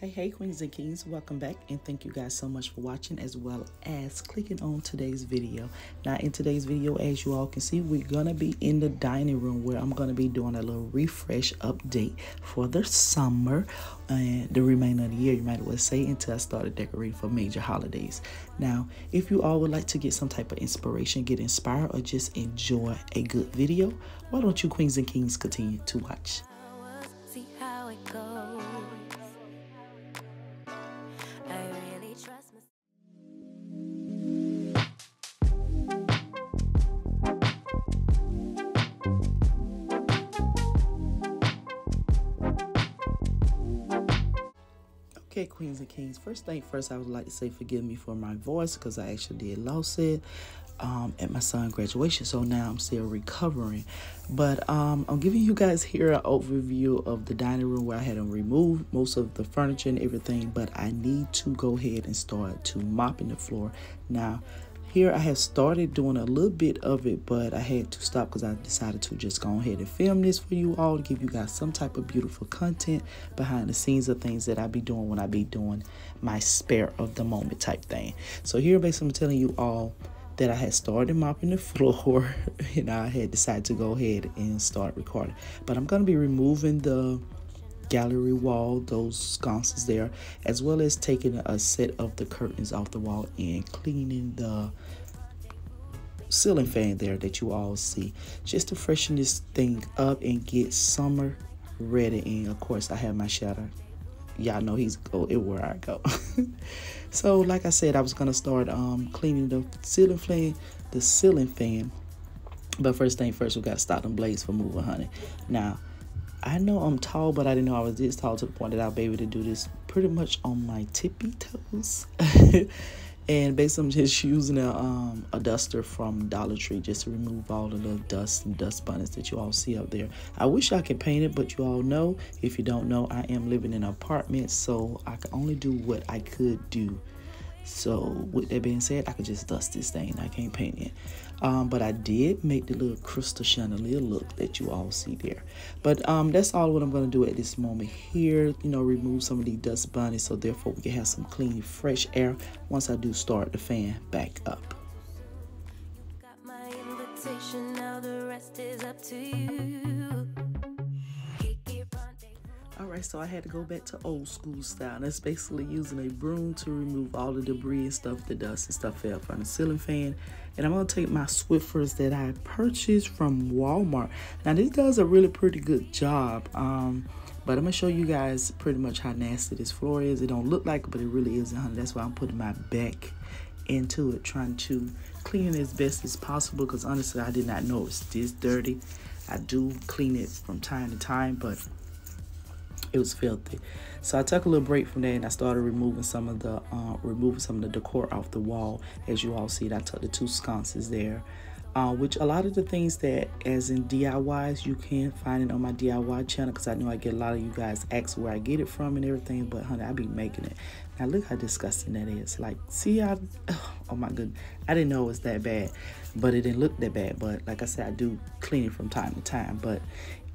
Hey queens and kings, welcome back and thank you guys so much for watching as well as clicking on today's video. Now in today's video, as you all can see, we're gonna be in the dining room where I'm gonna be doing a little refresh update for the summer and the remainder of the year, you might as well say, until I started decorating for major holidays. Now if you all would like to get some type of inspiration, get inspired, or just enjoy a good video, why don't you queens and kings continue to watch. See how it goes. I really trust myself. Okay, queens and kings, first thing first, I would like to say forgive me for my voice because I actually did lost it at my son's graduation, so now I'm still recovering. But I'm giving you guys here an overview of the dining room where I had to remove most of the furniture and everything, but I need to go ahead and start to mopping the floor. Now here I have started doing a little bit of it, but I had to stop because I decided to just go ahead and film this for you all to give you guys some type of beautiful content behind the scenes of things that I be doing when I be doing my spare of the moment type thing. So here basically I'm telling you all that I had started mopping the floor and I had decided to go ahead and start recording. But I'm going to be removing the gallery wall, those sconces there, as well as taking a set of the curtains off the wall and cleaning the ceiling fan there that you all see, just to freshen this thing up and get summer ready. And of course I have my shadow, y'all know he's go everywhere I go. So like I said, I was gonna start cleaning the ceiling fan, but first thing first, we got to stop them blades from moving, honey. Now I know I'm tall, but I didn't know I was this tall to the point that I'll be able to do this pretty much on my tippy toes. And basically I'm just using a duster from Dollar Tree just to remove all the little dust and dust bunnies that you all see up there. I wish I could paint it, but you all know, if you don't know, I am living in an apartment, so I can only do what I could do. So with that being said, I could just dust this thing. I can't paint it. But I did make the little crystal chandelier look that you all see there. But that's all what I'm going to do at this moment here. You know, remove some of these dust bunnies, so therefore we can have some clean, fresh air once I do start the fan back up. Got my invitation, now the rest is up to you. Alright, so I had to go back to old school style. That's basically using a broom to remove all the debris and stuff, the dust and stuff fell from the ceiling fan. And I'm going to take my Swiffers that I purchased from Walmart. Now this does a really pretty good job. But I'm going to show you guys pretty much how nasty this floor is. It don't look like it, but it really isn't, honey. That's why I'm putting my back into it, trying to clean it as best as possible, because honestly I did not know it was this dirty. I do clean it from time to time, but it was filthy. So I took a little break from that and I started removing some of the decor off the wall. As you all see, I took the two sconces there, which a lot of the things that as in DIYs, you can find it on my DIY channel, because I know I get a lot of you guys ask where I get it from and everything, but honey, I be making it. Now look how disgusting that is. Like, see, oh my goodness, I didn't know it was that bad, but it didn't look that bad. But like I said, I do clean it from time to time. But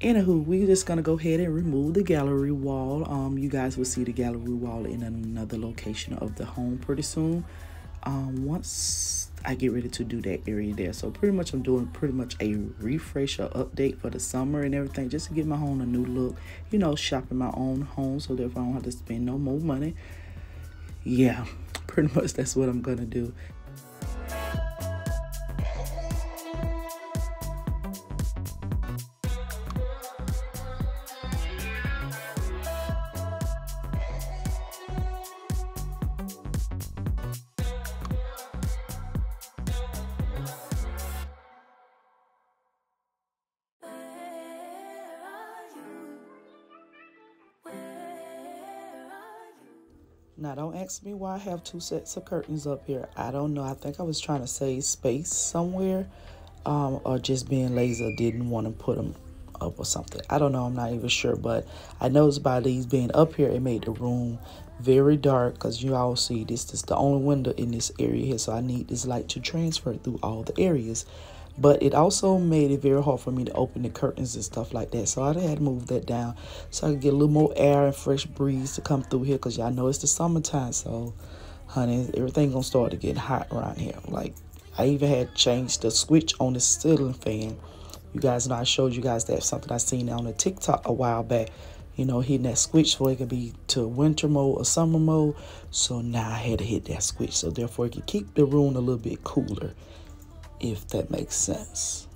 anywho, we're just gonna go ahead and remove the gallery wall. You guys will see the gallery wall in another location of the home pretty soon, once I get ready to do that area there. So pretty much I'm doing pretty much a refresh or update for the summer and everything, just to give my home a new look, you know, shopping my own home, so therefore I don't have to spend no more money. Yeah, pretty much that's what I'm gonna do. Now, don't ask me why I have two sets of curtains up here. I don't know. I think I was trying to save space somewhere, or just being lazy, didn't want to put them up or something. I don't know. I'm not even sure. But I noticed by these being up here, it made the room very dark, because you all see this is the only window in this area here. So I need this light to transfer through all the areas. But it also made it very hard for me to open the curtains and stuff like that. So I had to move that down so I could get a little more air and fresh breeze to come through here, because y'all know it's the summertime. So, honey, everything gonna start to get hot around here. Like, I even had changed the switch on the ceiling fan. You guys know I showed you guys that, something I seen on the TikTok a while back. You know, hitting that switch so it could be to winter mode or summer mode. So now I had to hit that switch, so therefore it could keep the room a little bit cooler, if that makes sense.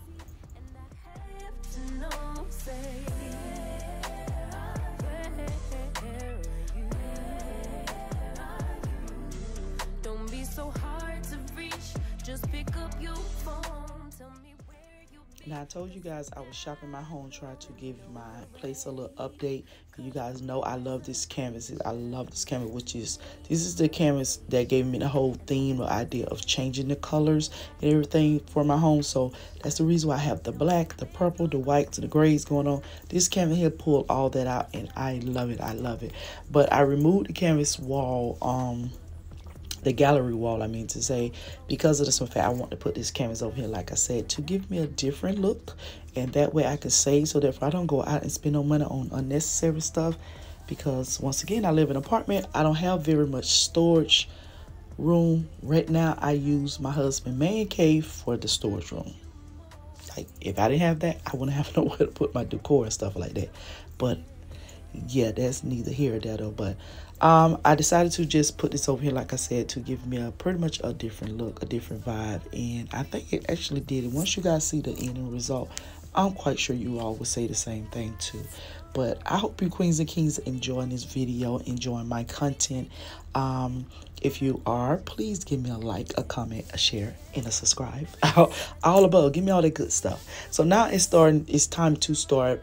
Don't be so hard to reach. Just pick up your phone. Tell me where you be. Now, I told you guys I was shopping my home, trying to give my place a little update. You guys know I love this canvas. I love this canvas, this is the canvas that gave me the whole theme or idea of changing the colors and everything for my home. So that's the reason why I have the black, the purple, the whites, and the grays going on. This canvas here pulled all that out, and I love it. I love it. But I removed the canvas wall, the gallery wall, I mean to say, because of the simple fact I want to put this canvas over here, like I said, to give me a different look, and that way I can save, so that if I don't go out and spend no money on unnecessary stuff, because once again I live in an apartment, I don't have very much storage room right now. I use my husband's man cave for the storage room. Like, if I didn't have that, I wouldn't have nowhere to put my decor and stuff like that. But yeah, that's neither here or there though. But I decided to just put this over here, like I said, to give me pretty much a different look, a different vibe, and I think it actually did it. Once you guys see the end result, I'm quite sure you all will say the same thing too. But I hope you queens and kings are enjoying this video, enjoying my content. If you are, please give me a like, a comment, a share, and a subscribe. All above, give me all that good stuff. So now it's time to start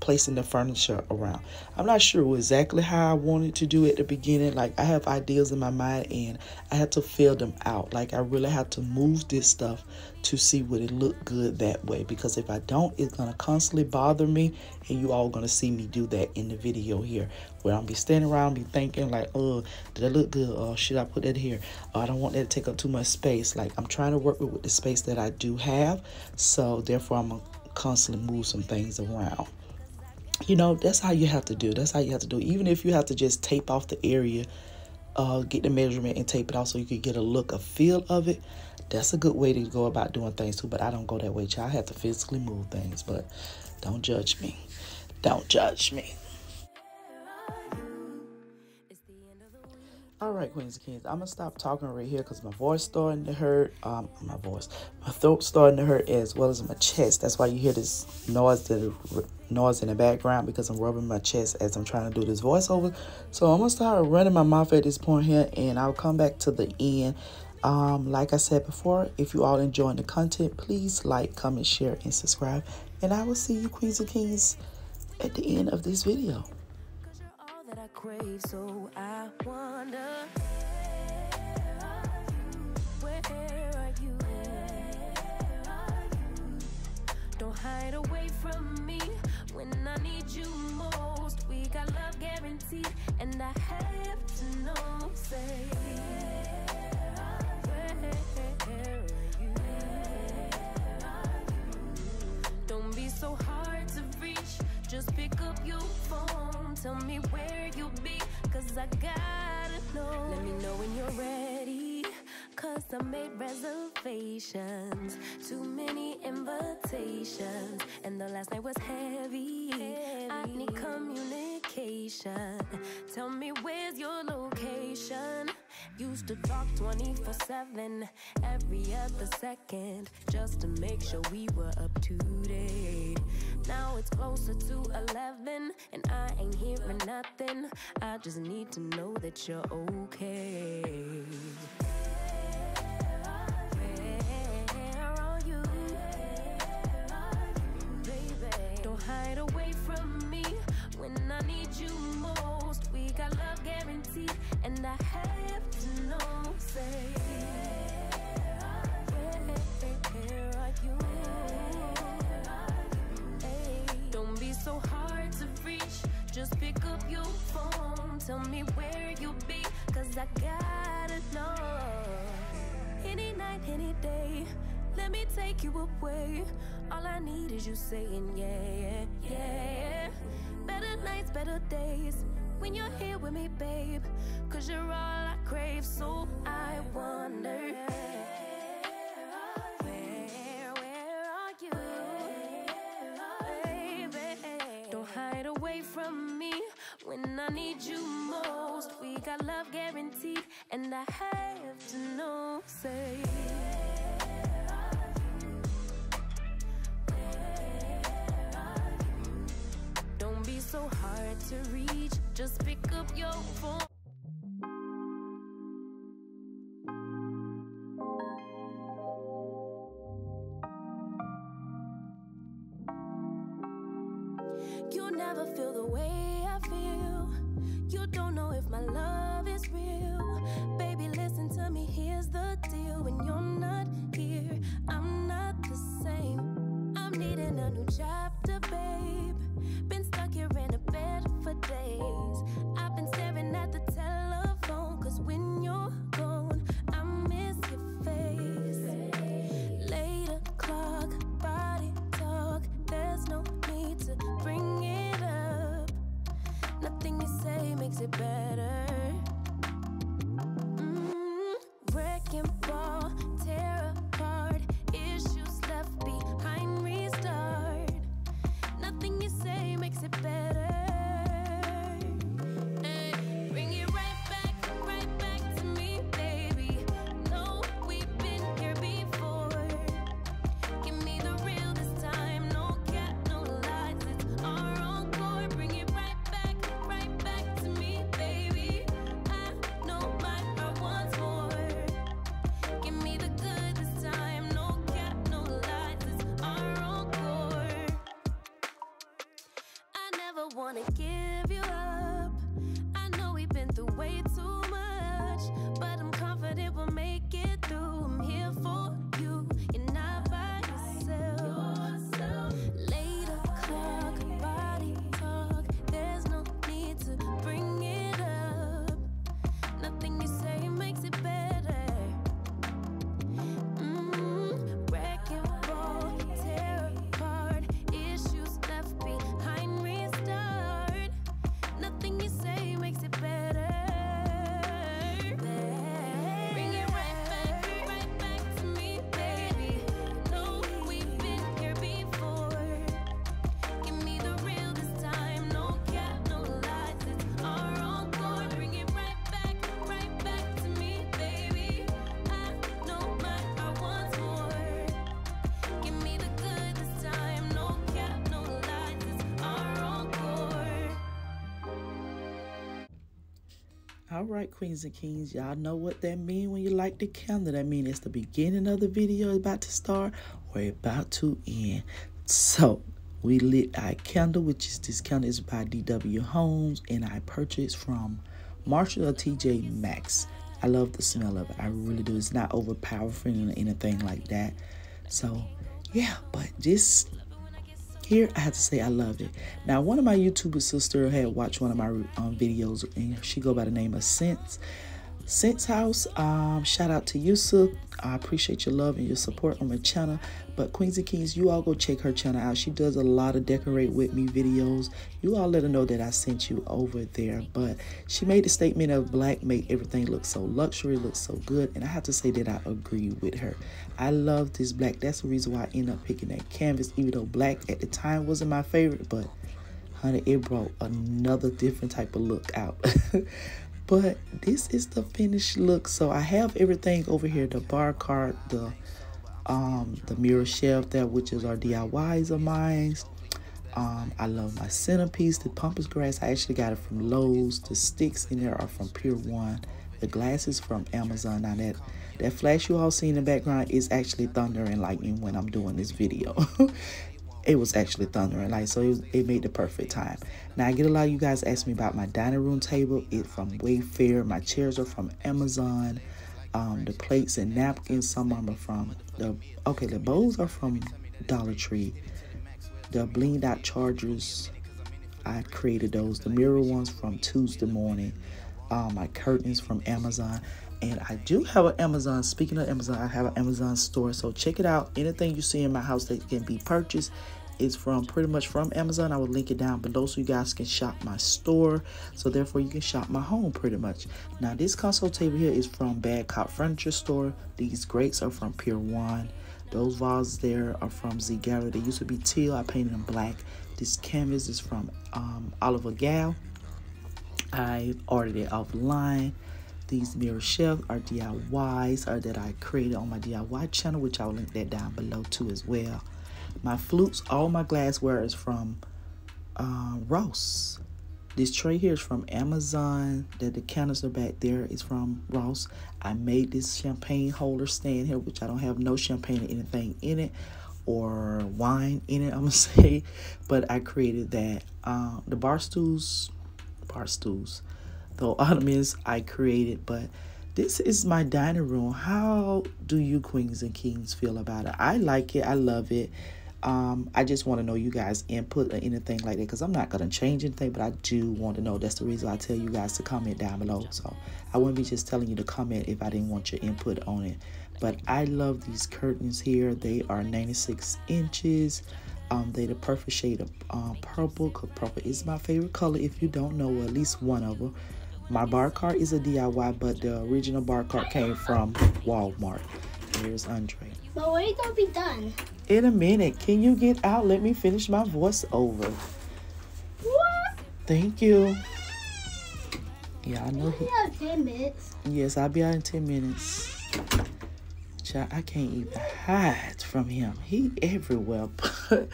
placing the furniture around. I'm not sure exactly how I wanted to do it at the beginning. Like, I have ideas in my mind and I had to fill them out. Like, I really have to move this stuff to see would it look good that way, because if I don't, it's gonna constantly bother me, and you all gonna see me do that in the video here, where I'll be standing around, be thinking like, oh, did that look good, or should I put that here, I don't want that to take up too much space. Like, I'm trying to work with the space that I do have, so therefore I'm gonna constantly move some things around. You know, that's how you have to do. That's how you have to do. Even if you have to just tape off the area, get the measurement and tape it off so you can get a look, a feel of it. That's a good way to go about doing things too. But I don't go that way, child. I have to physically move things. But don't judge me. Don't judge me. All right, queens and kings, I'm gonna stop talking right here because my voice starting to hurt. My throat starting to hurt, as well as my chest. That's why you hear this noise in the background, because I'm rubbing my chest as I'm trying to do this voiceover. So I'm gonna start running my mouth at this point here, and I'll come back to the end. Like I said before, if you all enjoying the content, please like, comment, share, and subscribe. And I will see you, queens and kings, at the end of this video. That I crave, so I wonder, where are you? Don't hide away from me when I need you most. We got love guaranteed, and I have to know, say, where are you? Don't be so hard to reach, just pick up your phone. Tell me where you'll be, cause I gotta know. Let me know when you're ready, cause I made reservations. Too many invitations, and the last night was heavy. I need communication. Tell me where's your location. Used to talk 24/7, every other second, just to make sure we were up to date. Now it's closer to 11, and I ain't hearing nothing. I just need to know that you're okay. Where are you, baby? Don't hide away from me when I need you most. We got love guaranteed, and I have to know, say, where are you? Don't be so hard to reach, just pick up your phone. Tell me where you'll be, cause I gotta know. Any night, any day, Let me take you away. All I need is you saying yeah, yeah, yeah. Better nights, better days when you're here with me, babe. Cause you're all I crave, so I wonder, where are you, baby? Don't hide away from me when I need you most. We got love guaranteed, and I have to know, say, don't be so hard to reach, just pick up your phone. You never feel the way I feel. You don't know if my love is real. Baby, listen to me, here's the deal. When you're not here, I'm not the same. I'm needing a new chapter, babe. Been stuck here in a bed for days. I've been staring at the telephone, cause when you're gone, I miss your face. 8 o'clock, body talk. There's no need to bring it up. Nothing you say makes it better. Wrecking ball, tear apart. Issues left behind, restart. Nothing you say makes it better. Hey, bring it right back to me, baby. No, we've been here before. Give me the real this time, no cap, no lies. It's our encore. Bring it right back to me, baby. I know my heart wants more. Give me the good this time, no cap, no lies. It's our encore. I never wanna give you up. I know we've been through way too much, but I'm confident we'll make it through. I'm here for you, you're not by yourself. 8 o'clock, body talk. There's no need to bring it up. Nothing you say makes it better. Wrecking ball, tear apart. Issues left behind, restart. Nothing you say makes it better. Bring it right back to me, baby. No, we've been here before. Give me the real this time, no cap, no lies. It's our encore. Bring it right back to me, baby. I know my heart wants more. Give me the good this time, no cap, no lies. It's our encore. All right, queens and kings, y'all know what that mean when you light the candle. That mean it's the beginning of the video about to start or about to end. So we lit our candle, which is this candle is by DW Homes, and I purchased from Marshall or TJ Maxx. I love the smell of it. I really do. It's not overpowering or anything like that. So yeah, but just here I have to say I love it. Now, one of my YouTuber sister had watched one of my videos, and she go by the name of Sense House. Shout out to Yusuf. I appreciate your love and your support on my channel. But Queens and Kings, you all go check her channel out. She does a lot of decorate with me videos. You all let her know that I sent you over there. But she made the statement of black make everything look so luxury, look so good. And I have to say that I agree with her. I love this black. That's the reason why I ended up picking that canvas, even though black at the time wasn't my favorite. But honey, it brought another different type of look out. But this is the finished look. So I have everything over here, the bar cart, the mirror shelf there, which is our DIYs of mine. I love my centerpiece, the pampas grass. I actually got it from Lowe's. The sticks in there are from Pier 1. The glasses from Amazon. Now that flash you all see in the background is actually thunder and lightning when I'm doing this video. It was actually thunder and light, so it made the perfect time. Now, I get a lot of you guys ask me about my dining room table. It's from Wayfair. My chairs are from Amazon. The plates and napkins, some of them are from the bowls are from Dollar Tree. The blinged out chargers, I created those. The mirror ones from Tuesday Morning. my curtains from Amazon. And I do have an Amazon. Speaking of Amazon, I have an Amazon store. So check it out. Anything you see in my house that can be purchased is from pretty much from Amazon. I will link it down below so you guys can shop my store. So therefore you can shop my home pretty much. Now this console table here is from Bad Cop Furniture Store. These grates are from Pier 1. Those vases there are from Z Gallery. They used to be teal. I painted them black. This canvas is from Oliver Gal. I ordered it offline. These mirror shelves are DIYs or that I created on my DIY channel, which I'll link that down below too as well. My flutes, all my glassware is from Ross. This tray here is from Amazon. The canister back there is from Ross. I made this champagne holder stand here, which I don't have no champagne or anything in it or wine in it, I'm gonna say, but I created that. The bar stools, the ottomans I created, but this is my dining room. How do you queens and kings feel about it? I like it. I love it. I just want to know you guys' input or anything like that, because I'm not going to change anything, but I do want to know. That's the reason I tell you guys to comment down below. So I wouldn't be just telling you to comment if I didn't want your input on it. But I love these curtains here. They are 96 inches. They the perfect shade of purple, because purple is my favorite color if you don't know, or at least one of them. My bar cart is a DIY, but the original bar cart came from Walmart. Here's Andre. But when are you gonna be done? In a minute. Can you get out? Let me finish my voiceover. What? Thank you. Yeah, I know. You have 10 minutes. Yes, I'll be out in 10 minutes. Child, I can't even hide from him. He everywhere. But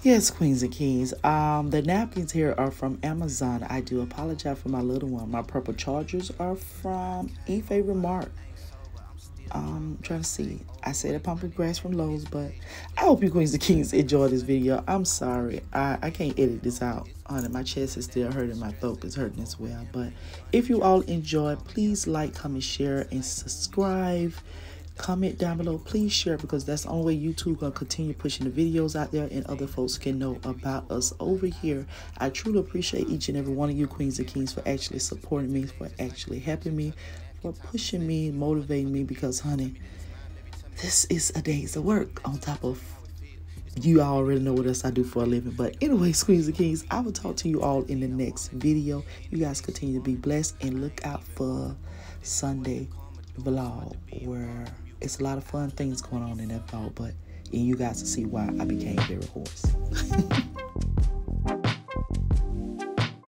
yes, queens and kings. The napkins here are from Amazon. I do apologize for my little one. My purple chargers are from Favorite Mart. Trying to see. I said a pumpkin grass from Lowe's, but I hope you queens and kings enjoy this video. I'm sorry. I can't edit this out. My chest is still hurting. My throat is hurting as well. But if you all enjoy, please like, comment, share, and subscribe. Comment down below. Please share, because that's the only way YouTube gonna continue pushing the videos out there and other folks can know about us over here. I truly appreciate each and every one of you queens and kings for actually supporting me, for actually helping me, for pushing me, motivating me, because honey, this is a day's of work on top of you already know what else I do for a living. But anyways, queens and kings, I will talk to you all in the next video. You guys continue to be blessed and look out for Sunday vlog, where it's a lot of fun things going on in that vlog, but and you guys will see why I became very hoarse.